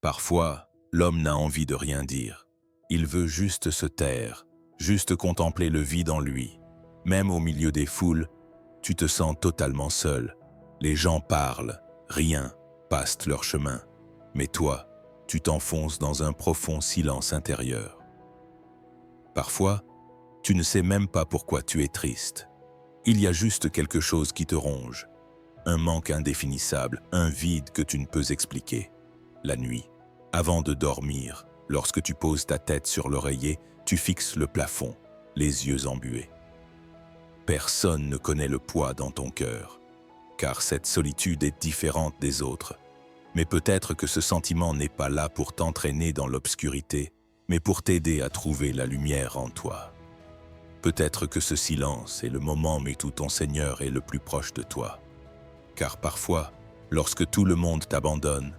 Parfois, l'homme n'a envie de rien dire. Il veut juste se taire, juste contempler le vide en lui. Même au milieu des foules, tu te sens totalement seul. Les gens parlent, rien, passent leur chemin. Mais toi, tu t'enfonces dans un profond silence intérieur. Parfois, tu ne sais même pas pourquoi tu es triste. Il y a juste quelque chose qui te ronge. Un manque indéfinissable, un vide que tu ne peux expliquer. La nuit, avant de dormir, lorsque tu poses ta tête sur l'oreiller, tu fixes le plafond, les yeux embués. Personne ne connaît le poids dans ton cœur, car cette solitude est différente des autres. Mais peut-être que ce sentiment n'est pas là pour t'entraîner dans l'obscurité, mais pour t'aider à trouver la lumière en toi. Peut-être que ce silence est le moment où ton Seigneur est le plus proche de toi. Car parfois, lorsque tout le monde t'abandonne,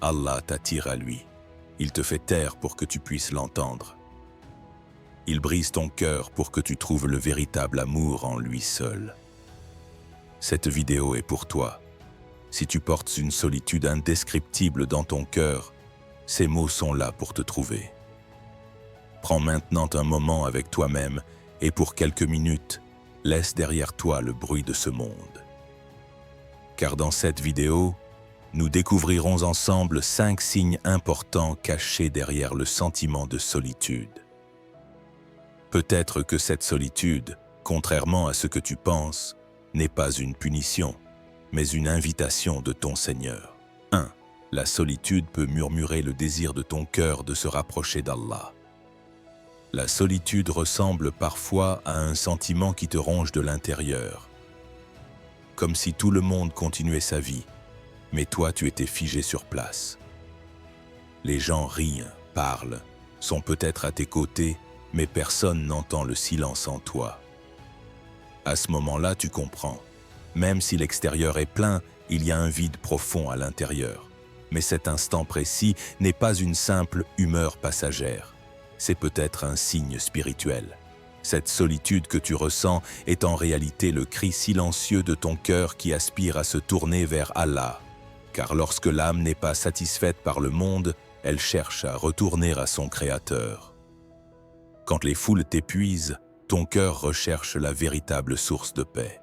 Allah t'attire à lui. Il te fait taire pour que tu puisses l'entendre. Il brise ton cœur pour que tu trouves le véritable amour en lui seul. Cette vidéo est pour toi. Si tu portes une solitude indescriptible dans ton cœur, ces mots sont là pour te trouver. Prends maintenant un moment avec toi-même et pour quelques minutes, laisse derrière toi le bruit de ce monde. Car dans cette vidéo, nous découvrirons ensemble 5 signes importants cachés derrière le sentiment de solitude. Peut-être que cette solitude, contrairement à ce que tu penses, n'est pas une punition, mais une invitation de ton Seigneur. 1. La solitude peut murmurer le désir de ton cœur de se rapprocher d'Allah. La solitude ressemble parfois à un sentiment qui te ronge de l'intérieur, comme si tout le monde continuait sa vie, mais toi tu étais figé sur place. Les gens rient, parlent, sont peut-être à tes côtés, mais personne n'entend le silence en toi. À ce moment-là, tu comprends. Même si l'extérieur est plein, il y a un vide profond à l'intérieur. Mais cet instant précis n'est pas une simple humeur passagère. C'est peut-être un signe spirituel. Cette solitude que tu ressens est en réalité le cri silencieux de ton cœur qui aspire à se tourner vers Allah. Car lorsque l'âme n'est pas satisfaite par le monde, elle cherche à retourner à son Créateur. Quand les foules t'épuisent, ton cœur recherche la véritable source de paix.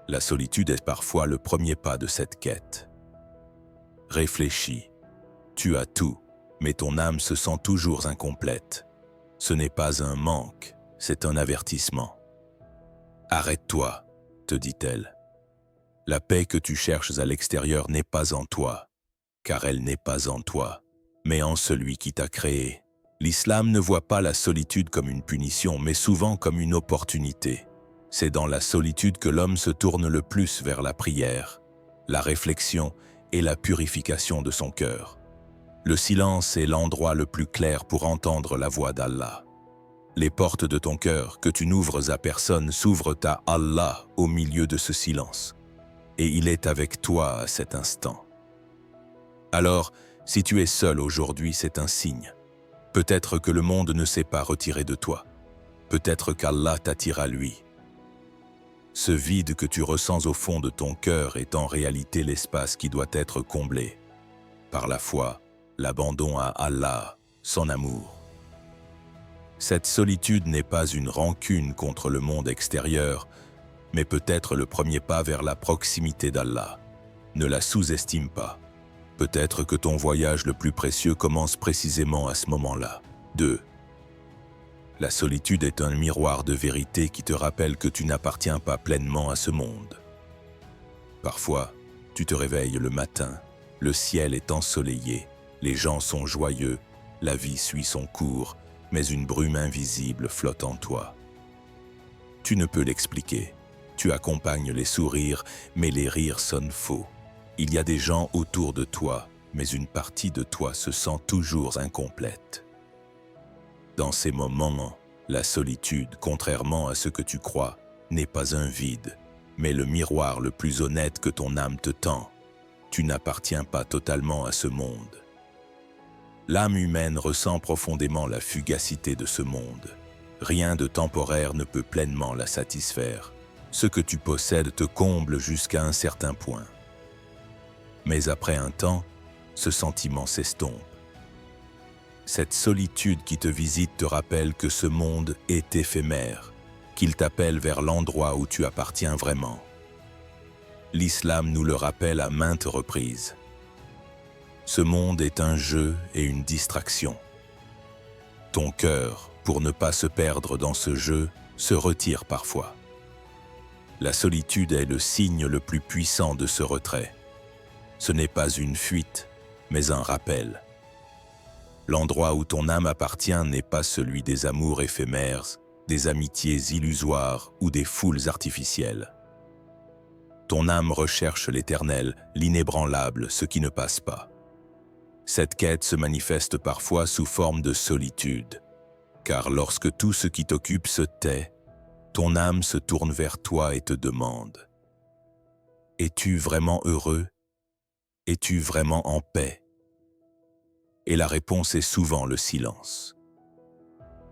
La solitude est parfois le premier pas de cette quête. Réfléchis. Tu as tout, mais ton âme se sent toujours incomplète. Ce n'est pas un manque, c'est un avertissement. Arrête-toi, te dit-elle. La paix que tu cherches à l'extérieur n'est pas en toi, car elle n'est pas en toi, mais en celui qui t'a créé. L'islam ne voit pas la solitude comme une punition, mais souvent comme une opportunité. C'est dans la solitude que l'homme se tourne le plus vers la prière, la réflexion et la purification de son cœur. Le silence est l'endroit le plus clair pour entendre la voix d'Allah. Les portes de ton cœur que tu n'ouvres à personne s'ouvrent à Allah au milieu de ce silence. Et il est avec toi à cet instant. Alors, si tu es seul aujourd'hui, c'est un signe. Peut-être que le monde ne s'est pas retiré de toi. Peut-être qu'Allah t'attire à lui. Ce vide que tu ressens au fond de ton cœur est en réalité l'espace qui doit être comblé par la foi, l'abandon à Allah, son amour. Cette solitude n'est pas une rancune contre le monde extérieur, mais peut-être le premier pas vers la proximité d'Allah. Ne la sous-estime pas. Peut-être que ton voyage le plus précieux commence précisément à ce moment-là. 2. La solitude est un miroir de vérité qui te rappelle que tu n'appartiens pas pleinement à ce monde. Parfois, tu te réveilles le matin, le ciel est ensoleillé, les gens sont joyeux, la vie suit son cours, mais une brume invisible flotte en toi. Tu ne peux l'expliquer. Tu accompagnes les sourires, mais les rires sonnent faux. Il y a des gens autour de toi, mais une partie de toi se sent toujours incomplète. Dans ces moments, la solitude, contrairement à ce que tu crois, n'est pas un vide, mais le miroir le plus honnête que ton âme te tend. Tu n'appartiens pas totalement à ce monde. L'âme humaine ressent profondément la fugacité de ce monde. Rien de temporaire ne peut pleinement la satisfaire. Ce que tu possèdes te comble jusqu'à un certain point. Mais après un temps, ce sentiment s'estompe. Cette solitude qui te visite te rappelle que ce monde est éphémère, qu'il t'appelle vers l'endroit où tu appartiens vraiment. L'islam nous le rappelle à maintes reprises. Ce monde est un jeu et une distraction. Ton cœur, pour ne pas se perdre dans ce jeu, se retire parfois. La solitude est le signe le plus puissant de ce retrait. Ce n'est pas une fuite, mais un rappel. L'endroit où ton âme appartient n'est pas celui des amours éphémères, des amitiés illusoires ou des foules artificielles. Ton âme recherche l'éternel, l'inébranlable, ce qui ne passe pas. Cette quête se manifeste parfois sous forme de solitude, car lorsque tout ce qui t'occupe se tait, ton âme se tourne vers toi et te demande : es-tu vraiment heureux ? Es-tu vraiment en paix ? Et la réponse est souvent le silence.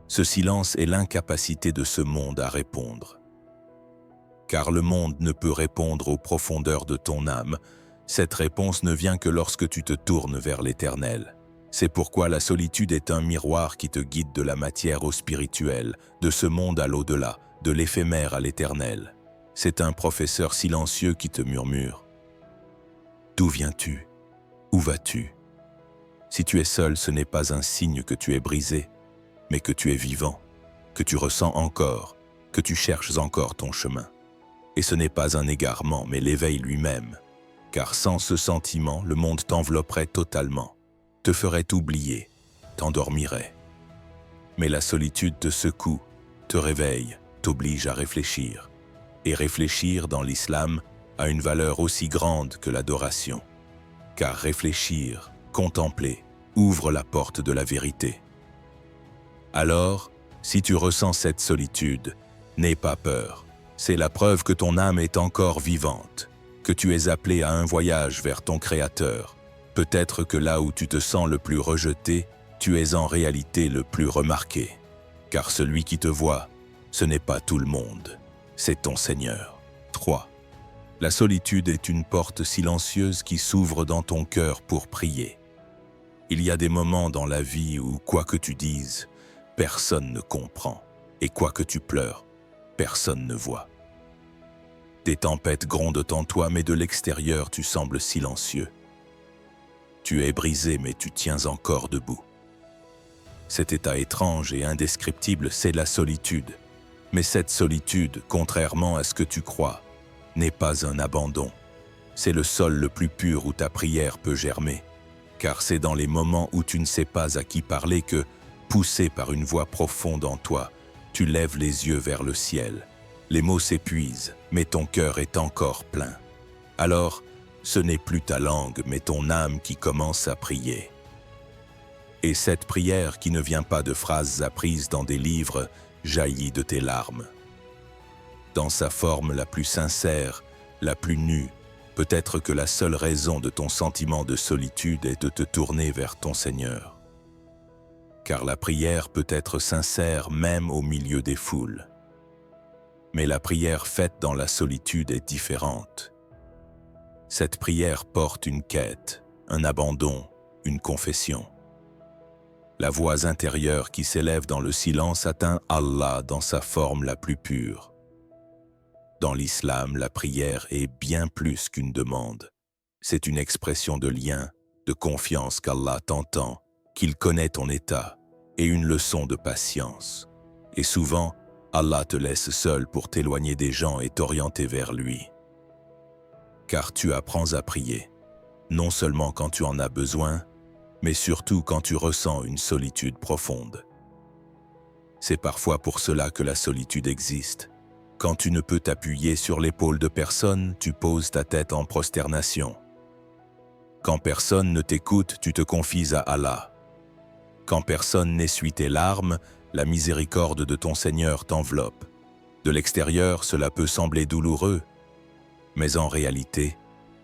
Ce silence est l'incapacité de ce monde à répondre. Car le monde ne peut répondre aux profondeurs de ton âme. Cette réponse ne vient que lorsque tu te tournes vers l'Éternel. C'est pourquoi la solitude est un miroir qui te guide de la matière au spirituel, de ce monde à l'au-delà, de l'éphémère à l'éternel. C'est un professeur silencieux qui te murmure : d'où viens-tu ? Où vas-tu ? Si tu es seul, ce n'est pas un signe que tu es brisé, mais que tu es vivant, que tu ressens encore, que tu cherches encore ton chemin. Et ce n'est pas un égarement, mais l'éveil lui-même. Car sans ce sentiment, le monde t'envelopperait totalement, te ferait oublier, t'endormirait. Mais la solitude te secoue, te réveille, t'oblige à réfléchir. Et réfléchir, dans l'islam, a une valeur aussi grande que l'adoration. Car réfléchir, contempler, ouvre la porte de la vérité. Alors, si tu ressens cette solitude, n'aie pas peur. C'est la preuve que ton âme est encore vivante, que tu es appelé à un voyage vers ton Créateur. Peut-être que là où tu te sens le plus rejeté, tu es en réalité le plus remarqué. Car celui qui te voit, ce n'est pas tout le monde, c'est ton Seigneur. 3. La solitude est une porte silencieuse qui s'ouvre dans ton cœur pour prier. Il y a des moments dans la vie où, quoi que tu dises, personne ne comprend. Et quoi que tu pleures, personne ne voit. Des tempêtes grondent en toi, mais de l'extérieur, tu sembles silencieux. Tu es brisé, mais tu tiens encore debout. Cet état étrange et indescriptible, c'est la solitude. Mais cette solitude, contrairement à ce que tu crois, n'est pas un abandon. C'est le sol le plus pur où ta prière peut germer. Car c'est dans les moments où tu ne sais pas à qui parler que, poussé par une voix profonde en toi, tu lèves les yeux vers le ciel. Les mots s'épuisent, mais ton cœur est encore plein. Alors, ce n'est plus ta langue, mais ton âme qui commence à prier. Et cette prière qui ne vient pas de phrases apprises dans des livres, jaillit de tes larmes. Dans sa forme la plus sincère, la plus nue, peut-être que la seule raison de ton sentiment de solitude est de te tourner vers ton Seigneur. Car la prière peut être sincère même au milieu des foules. Mais la prière faite dans la solitude est différente. Cette prière porte une quête, un abandon, une confession. La voix intérieure qui s'élève dans le silence atteint Allah dans sa forme la plus pure. Dans l'islam, la prière est bien plus qu'une demande. C'est une expression de lien, de confiance qu'Allah t'entend, qu'il connaît ton état, et une leçon de patience. Et souvent, Allah te laisse seul pour t'éloigner des gens et t'orienter vers lui. Car tu apprends à prier, non seulement quand tu en as besoin, mais surtout quand tu ressens une solitude profonde. C'est parfois pour cela que la solitude existe. Quand tu ne peux t'appuyer sur l'épaule de personne, tu poses ta tête en prosternation. Quand personne ne t'écoute, tu te confies à Allah. Quand personne n'essuie tes larmes, la miséricorde de ton Seigneur t'enveloppe. De l'extérieur, cela peut sembler douloureux, mais en réalité,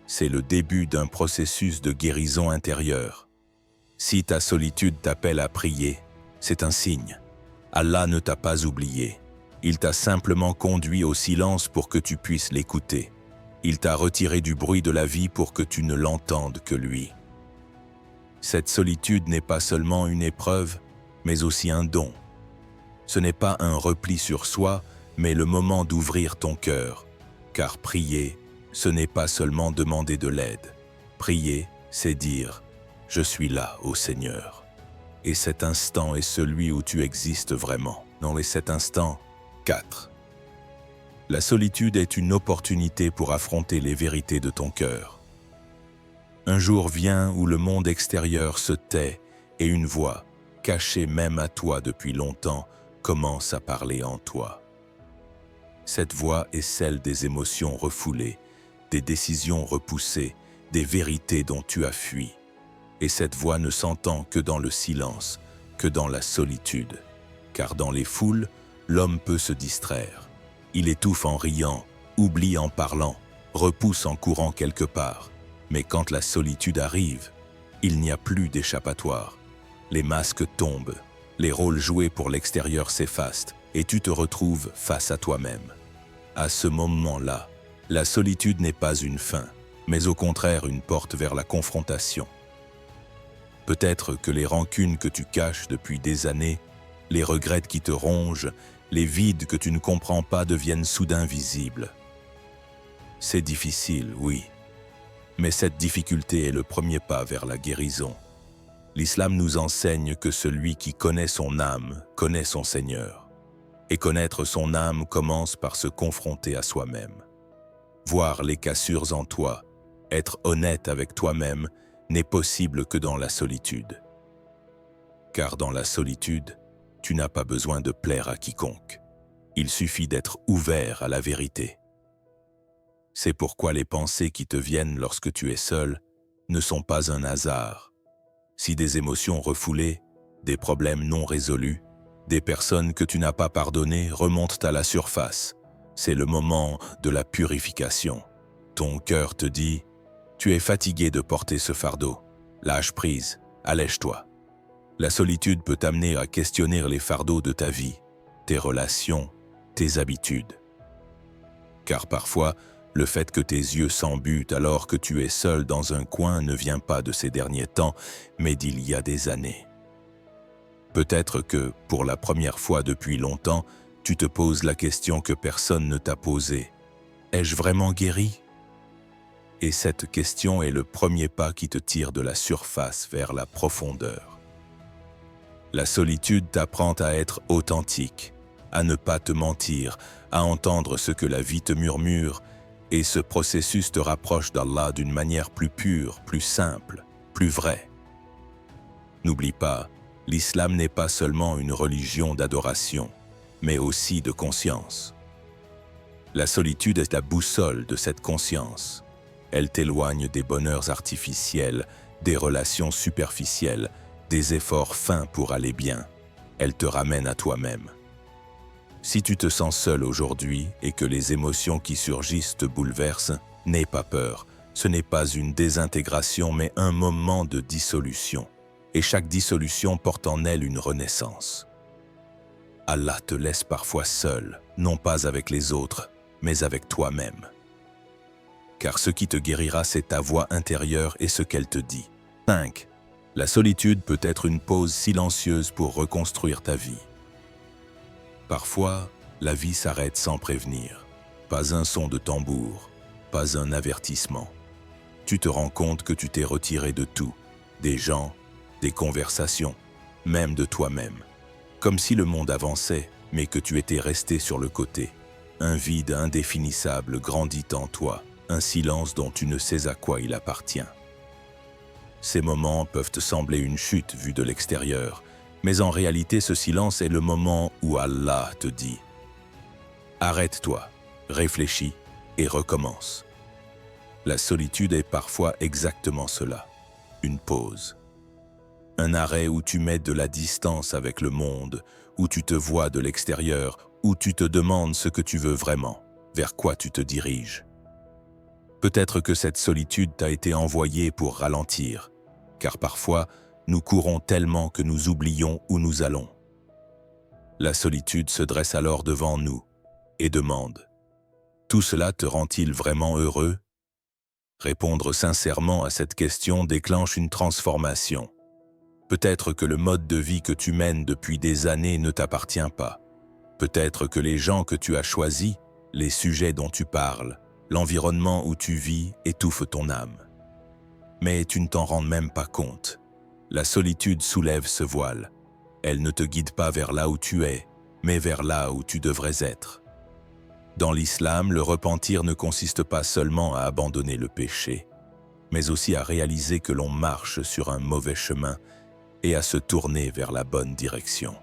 c'est le début d'un processus de guérison intérieure. Si ta solitude t'appelle à prier, c'est un signe. Allah ne t'a pas oublié. Il t'a simplement conduit au silence pour que tu puisses l'écouter. Il t'a retiré du bruit de la vie pour que tu ne l'entendes que lui. Cette solitude n'est pas seulement une épreuve, mais aussi un don. Ce n'est pas un repli sur soi, mais le moment d'ouvrir ton cœur. Car prier, ce n'est pas seulement demander de l'aide. Prier, c'est dire « Je suis là, ô Seigneur ». Et cet instant est celui où tu existes vraiment. Dans les 7 instants, 4. La solitude est une opportunité pour affronter les vérités de ton cœur. Un jour vient où le monde extérieur se tait et une voix, cachée même à toi depuis longtemps, commence à parler en toi. Cette voix est celle des émotions refoulées, des décisions repoussées, des vérités dont tu as fui. Et cette voix ne s'entend que dans le silence, que dans la solitude. Car dans les foules, l'homme peut se distraire. Il étouffe en riant, oublie en parlant, repousse en courant quelque part. Mais quand la solitude arrive, il n'y a plus d'échappatoire. Les masques tombent, les rôles joués pour l'extérieur s'effacent et tu te retrouves face à toi-même. À ce moment-là, la solitude n'est pas une fin, mais au contraire une porte vers la confrontation. Peut-être que les rancunes que tu caches depuis des années, les regrets qui te rongent, les vides que tu ne comprends pas deviennent soudain visibles. C'est difficile, oui. Mais cette difficulté est le premier pas vers la guérison. L'islam nous enseigne que celui qui connaît son âme connaît son Seigneur. Et connaître son âme commence par se confronter à soi-même. Voir les cassures en toi, être honnête avec toi-même, n'est possible que dans la solitude. Car dans la solitude, tu n'as pas besoin de plaire à quiconque. Il suffit d'être ouvert à la vérité. C'est pourquoi les pensées qui te viennent lorsque tu es seul ne sont pas un hasard. Si des émotions refoulées, des problèmes non résolus, des personnes que tu n'as pas pardonnées remontent à la surface, c'est le moment de la purification. Ton cœur te dit « Tu es fatigué de porter ce fardeau. Lâche prise, allège-toi ». La solitude peut t'amener à questionner les fardeaux de ta vie, tes relations, tes habitudes. Car parfois, le fait que tes yeux s'embutent alors que tu es seul dans un coin ne vient pas de ces derniers temps, mais d'il y a des années. Peut-être que, pour la première fois depuis longtemps, tu te poses la question que personne ne t'a posée. Ai-je vraiment guéri ? Et cette question est le premier pas qui te tire de la surface vers la profondeur. La solitude t'apprend à être authentique, à ne pas te mentir, à entendre ce que la vie te murmure, et ce processus te rapproche d'Allah d'une manière plus pure, plus simple, plus vraie. N'oublie pas, l'islam n'est pas seulement une religion d'adoration, mais aussi de conscience. La solitude est la boussole de cette conscience. Elle t'éloigne des bonheurs artificiels, des relations superficielles, des efforts fins pour aller bien. Elle te ramène à toi-même. Si tu te sens seul aujourd'hui et que les émotions qui surgissent te bouleversent, n'aie pas peur. Ce n'est pas une désintégration mais un moment de dissolution. Et chaque dissolution porte en elle une renaissance. Allah te laisse parfois seul, non pas avec les autres, mais avec toi-même. Car ce qui te guérira, c'est ta voix intérieure et ce qu'elle te dit. 5. La solitude peut être une pause silencieuse pour reconstruire ta vie. Parfois, la vie s'arrête sans prévenir. Pas un son de tambour, pas un avertissement. Tu te rends compte que tu t'es retiré de tout, des gens, des conversations, même de toi-même. Comme si le monde avançait, mais que tu étais resté sur le côté. Un vide indéfinissable grandit en toi, un silence dont tu ne sais à quoi il appartient. Ces moments peuvent te sembler une chute vue de l'extérieur, mais en réalité ce silence est le moment où Allah te dit « Arrête-toi, réfléchis et recommence ». La solitude est parfois exactement cela, une pause. Un arrêt où tu mets de la distance avec le monde, où tu te vois de l'extérieur, où tu te demandes ce que tu veux vraiment, vers quoi tu te diriges. Peut-être que cette solitude t'a été envoyée pour ralentir, car parfois, nous courons tellement que nous oublions où nous allons. La solitude se dresse alors devant nous et demande « Tout cela te rend-il vraiment heureux ? Répondre sincèrement à cette question déclenche une transformation. Peut-être que le mode de vie que tu mènes depuis des années ne t'appartient pas. Peut-être que les gens que tu as choisis, les sujets dont tu parles, l'environnement où tu vis étouffent ton âme. Mais tu ne t'en rends même pas compte. La solitude soulève ce voile. Elle ne te guide pas vers là où tu es, mais vers là où tu devrais être. Dans l'islam, le repentir ne consiste pas seulement à abandonner le péché, mais aussi à réaliser que l'on marche sur un mauvais chemin et à se tourner vers la bonne direction.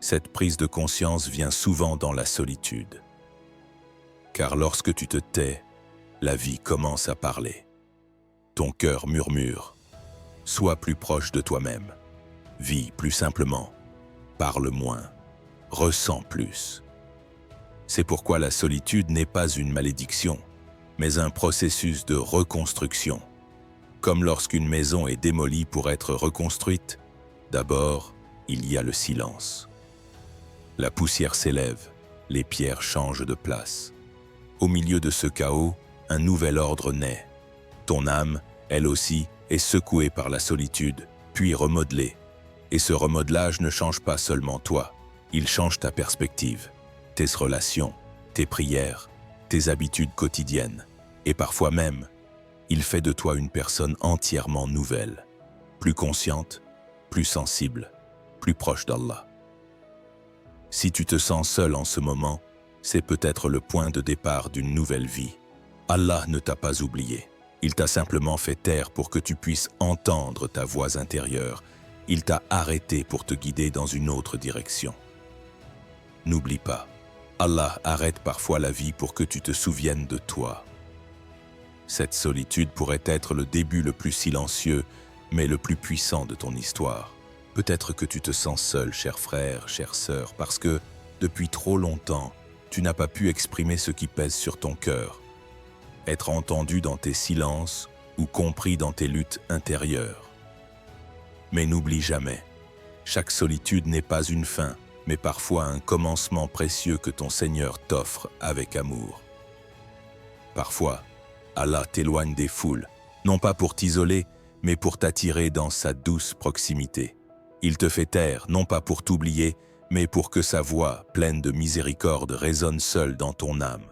Cette prise de conscience vient souvent dans la solitude. Car lorsque tu te tais, la vie commence à parler. Ton cœur murmure. Sois plus proche de toi-même. Vis plus simplement. Parle moins. Ressens plus. C'est pourquoi la solitude n'est pas une malédiction, mais un processus de reconstruction. Comme lorsqu'une maison est démolie pour être reconstruite, d'abord, il y a le silence. La poussière s'élève, les pierres changent de place. Au milieu de ce chaos, un nouvel ordre naît. Ton âme, elle aussi, est secouée par la solitude, puis remodelée. Et ce remodelage ne change pas seulement toi, il change ta perspective, tes relations, tes prières, tes habitudes quotidiennes. Et parfois même, il fait de toi une personne entièrement nouvelle, plus consciente, plus sensible, plus proche d'Allah. Si tu te sens seul en ce moment, c'est peut-être le point de départ d'une nouvelle vie. Allah ne t'a pas oublié. Il t'a simplement fait taire pour que tu puisses entendre ta voix intérieure. Il t'a arrêté pour te guider dans une autre direction. N'oublie pas, Allah arrête parfois la vie pour que tu te souviennes de toi. Cette solitude pourrait être le début le plus silencieux, mais le plus puissant de ton histoire. Peut-être que tu te sens seul, cher frère, chère sœur, parce que, depuis trop longtemps, tu n'as pas pu exprimer ce qui pèse sur ton cœur. Être entendu dans tes silences ou compris dans tes luttes intérieures. Mais n'oublie jamais, chaque solitude n'est pas une fin, mais parfois un commencement précieux que ton Seigneur t'offre avec amour. Parfois, Allah t'éloigne des foules, non pas pour t'isoler, mais pour t'attirer dans sa douce proximité. Il te fait taire, non pas pour t'oublier, mais pour que sa voix, pleine de miséricorde, résonne seule dans ton âme.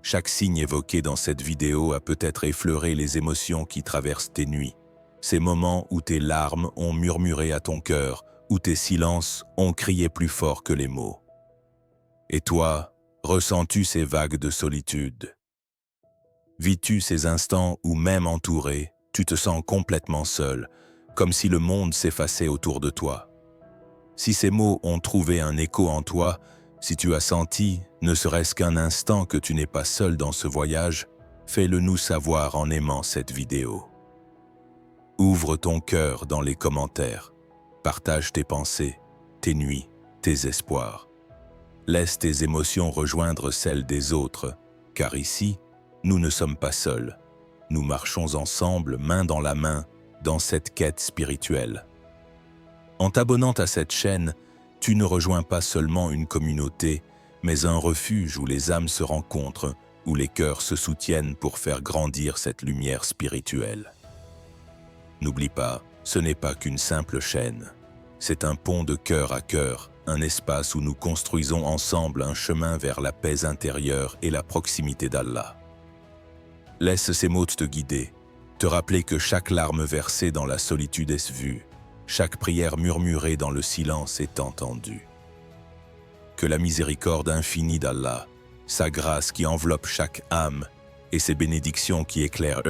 Chaque signe évoqué dans cette vidéo a peut-être effleuré les émotions qui traversent tes nuits. Ces moments où tes larmes ont murmuré à ton cœur, où tes silences ont crié plus fort que les mots. Et toi, ressens-tu ces vagues de solitude? Vis-tu ces instants où, même entouré, tu te sens complètement seul, comme si le monde s'effaçait autour de toi? Si ces mots ont trouvé un écho en toi, si tu as senti, ne serait-ce qu'un instant, que tu n'es pas seul dans ce voyage, fais-le nous savoir en aimant cette vidéo. Ouvre ton cœur dans les commentaires. Partage tes pensées, tes nuits, tes espoirs. Laisse tes émotions rejoindre celles des autres, car ici, nous ne sommes pas seuls. Nous marchons ensemble, main dans la main, dans cette quête spirituelle. En t'abonnant à cette chaîne, tu ne rejoins pas seulement une communauté, mais un refuge où les âmes se rencontrent, où les cœurs se soutiennent pour faire grandir cette lumière spirituelle. N'oublie pas, ce n'est pas qu'une simple chaîne. C'est un pont de cœur à cœur, un espace où nous construisons ensemble un chemin vers la paix intérieure et la proximité d'Allah. Laisse ces mots te guider, te rappeler que chaque larme versée dans la solitude est vue, chaque prière murmurée dans le silence est entendue. Que la miséricorde infinie d'Allah, sa grâce qui enveloppe chaque âme et ses bénédictions qui éclairent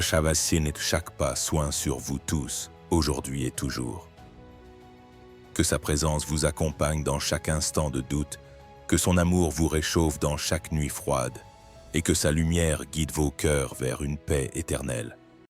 chaque pas soient sur vous tous, aujourd'hui et toujours. Que sa présence vous accompagne dans chaque instant de doute, que son amour vous réchauffe dans chaque nuit froide, et que sa lumière guide vos cœurs vers une paix éternelle.